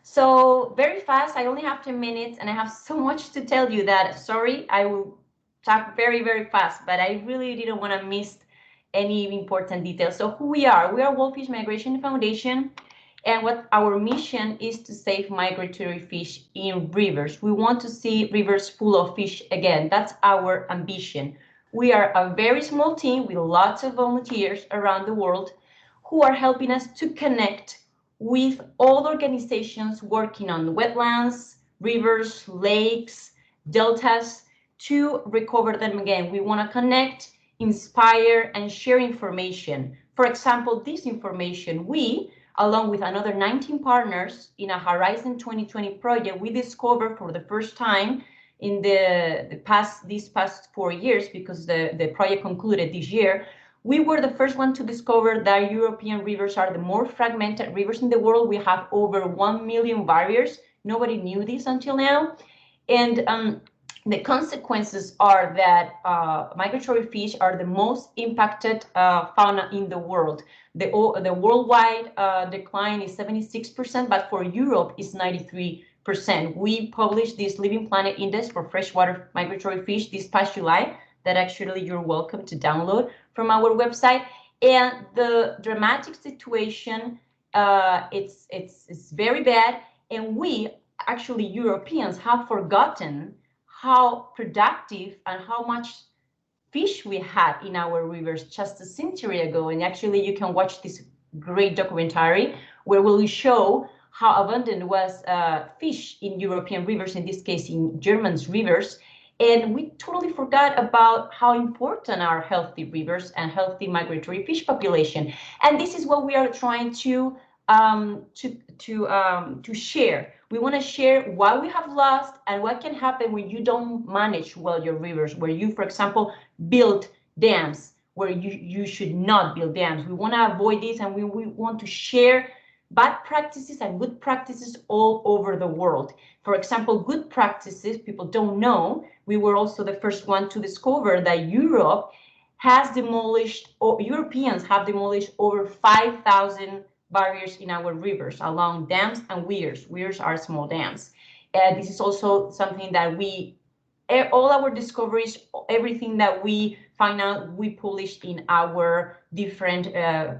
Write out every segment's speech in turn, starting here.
So very fast, I only have 10 minutes and I have so much to tell you that, sorry, I will talk very, very fast, but I really didn't want to miss any important details. So who we are Wolfish Migration Foundation, and what our mission is to save migratory fish in rivers. We want to see rivers full of fish again. That's our ambition. We are a very small team with lots of volunteers around the world who are helping us to connect with all organizations working on wetlands, rivers, lakes, deltas, to recover them again. We want to connect, inspire, and share information. For example, this information, we, along with another 19 partners in a Horizon 2020 project, we discovered for the first time in these past 4 years, because the project concluded this year. We were the first one to discover that European rivers are the more fragmented rivers in the world. We have over 1 million barriers. Nobody knew this until now. And the consequences are that migratory fish are the most impacted fauna in the world. The worldwide decline is 76%, but for Europe it's 93%. We published this Living Planet Index for freshwater migratory fish this past July, that actually you're welcome to download from our website. And the dramatic situation, it's very bad. And we, actually Europeans, have forgotten how productive and how much fish we had in our rivers just a century ago. And actually you can watch this great documentary where we show how abundant was fish in European rivers, in this case in German's rivers. And we totally forgot about how important are healthy rivers and healthy migratory fish population. And this is what we are trying to share. We want to share what we have lost and what can happen when you don't manage well your rivers, where you, for example, build dams where you should not build dams. We want to avoid this, and we want to share bad practices and good practices all over the world. For example, good practices, people don't know. We were also the first one to discover that Europe has demolished, or Europeans have demolished, over 5,000 barriers in our rivers along dams and weirs. Weirs are small dams. This is also something that all our discoveries, everything that we find out, we published in our different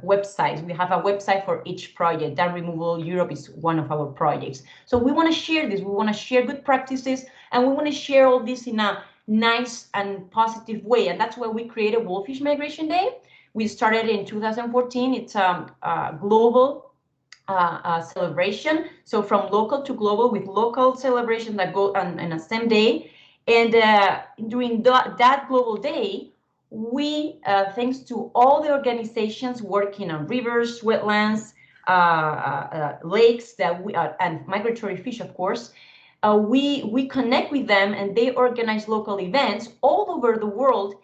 websites. We have a website for each project. Dam Removal Europe is one of our projects. So we want to share this. We want to share good practices, and we want to share all this in a nice and positive way. And that's why we created Wolfish Migration Day. We started in 2014. It's a global celebration. So from local to global, with local celebration that go on the same day. And during that global day, we, thanks to all the organizations working on rivers, wetlands, lakes, and migratory fish, of course, we connect with them, and they organize local events all over the world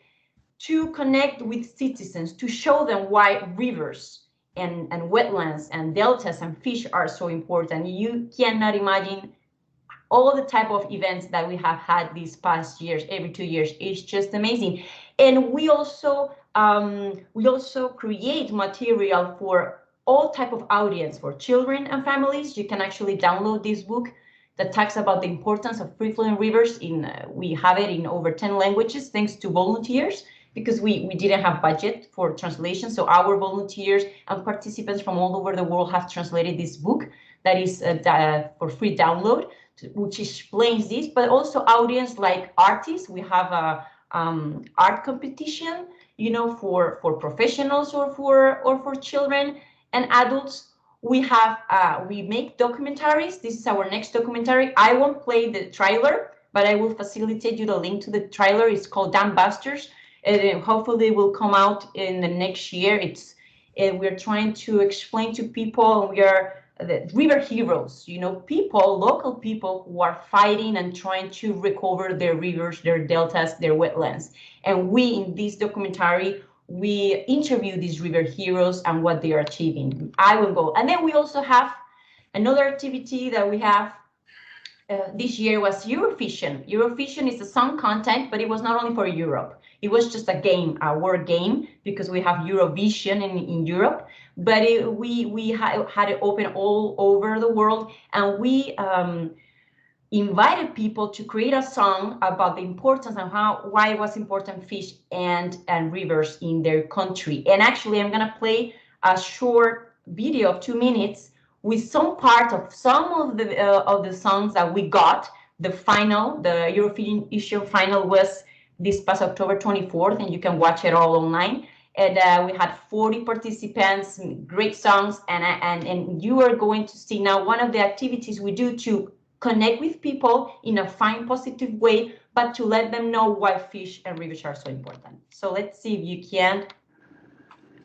to connect with citizens, to show them why rivers and wetlands and deltas and fish are so important. You cannot imagine all the type of events that we have had these past years, every 2 years. It's just amazing. And we also create material for all type of audience, for children and families. You can actually download this book that talks about the importance of free-flowing rivers. We have it in over 10 languages, thanks to volunteers, because we didn't have budget for translation. So our volunteers and participants from all over the world have translated this book that is for free download, which explains this. But also audience like artists. We have a art competition, for professionals or for children and adults. We make documentaries. This is our next documentary. I won't play the trailer, but I will facilitate you the link to the trailer. It's called Dam Busters. Hopefully it will come out in the next year. We're trying to explain to people, we are the river heroes, local people who are fighting and trying to recover their rivers, their deltas, their wetlands. And we, in this documentary, we interview these river heroes and what they are achieving. I will go. And then we also have another activity that we have this year was Eurovision. Eurovision is a song content, but it was not only for Europe. It was just a game, a word game, because we have Eurovision in Europe. But we had it open all over the world, and we invited people to create a song about the importance and why it was important fish and rivers in their country. And actually, I'm gonna play a short video of 2 minutes with some part of some of the songs that we got. The Eurovision final was this past October 24th, and you can watch it all online. And we had 40 participants, great songs, and you are going to see now one of the activities we do to connect with people in a fine, positive way, but to let them know why fish and rivers are so important. So let's see if you can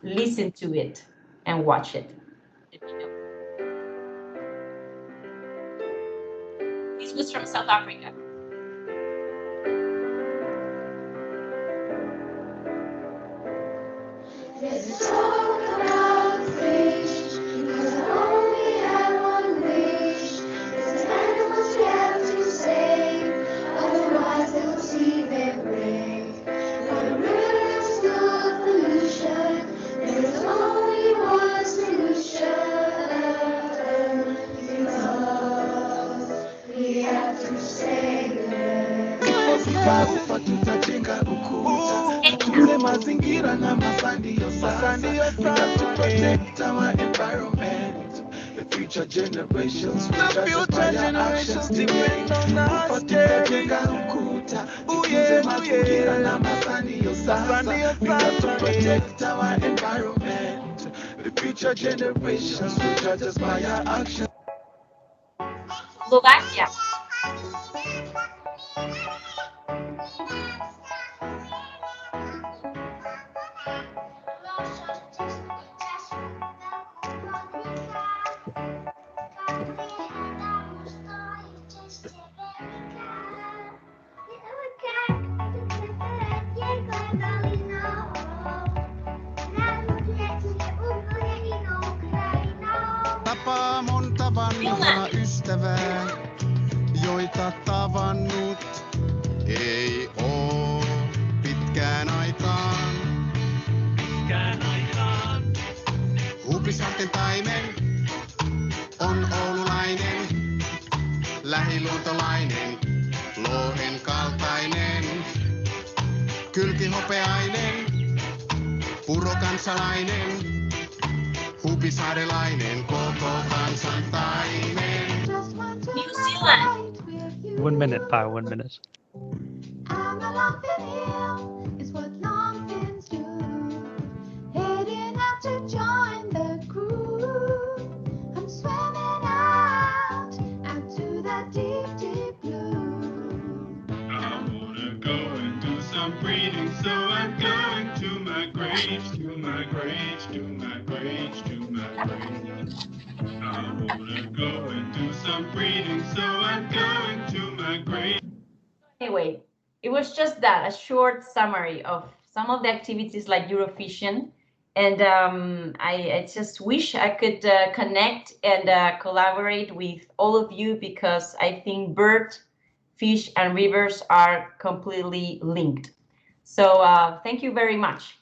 listen to it and watch it. This was from South Africa. Let's talk about fish, because I only have one wish. There's animals we have to save, otherwise they'll see their grave. The river's full of pollution, there's only one solution, because we have to save them. Ufa tutajenga ukuta, tutunze mazingira na masandio sasa. We have to protect our environment. The future generations will judge by our actions today. Ufa tutajenga ukuta, tutunze mazingira na masandio sasa. We have to protect our environment. The future generations will judge us by our actions. Slovakia. Tapaa monta vanhaa ystävää, joita tavannut ei oo pitkään aikaan. Huupisahten taimen on oululainen, lähiluontolainen, lohen kaltainen, kylkihopeainen, purokansalainen. Huupisaarelainen, koko kansan taimen. New Zealand. 1 minute, pal, 1 minute. I'm a longfin eel, is what longfins do. Heading out to join the crew. I'm swimming out to the deep, deep blue. I wanna go and do some breeding, so I'm going to migrate, to migrate, to migrate, to migrate. I wanna go and do some breeding, so I'm going to migrate. Anyway, it was just that, a short summary of some of the activities like Eurovision. And I just wish I could connect and collaborate with all of you, because I think bird, fish, and rivers are completely linked. So thank you very much.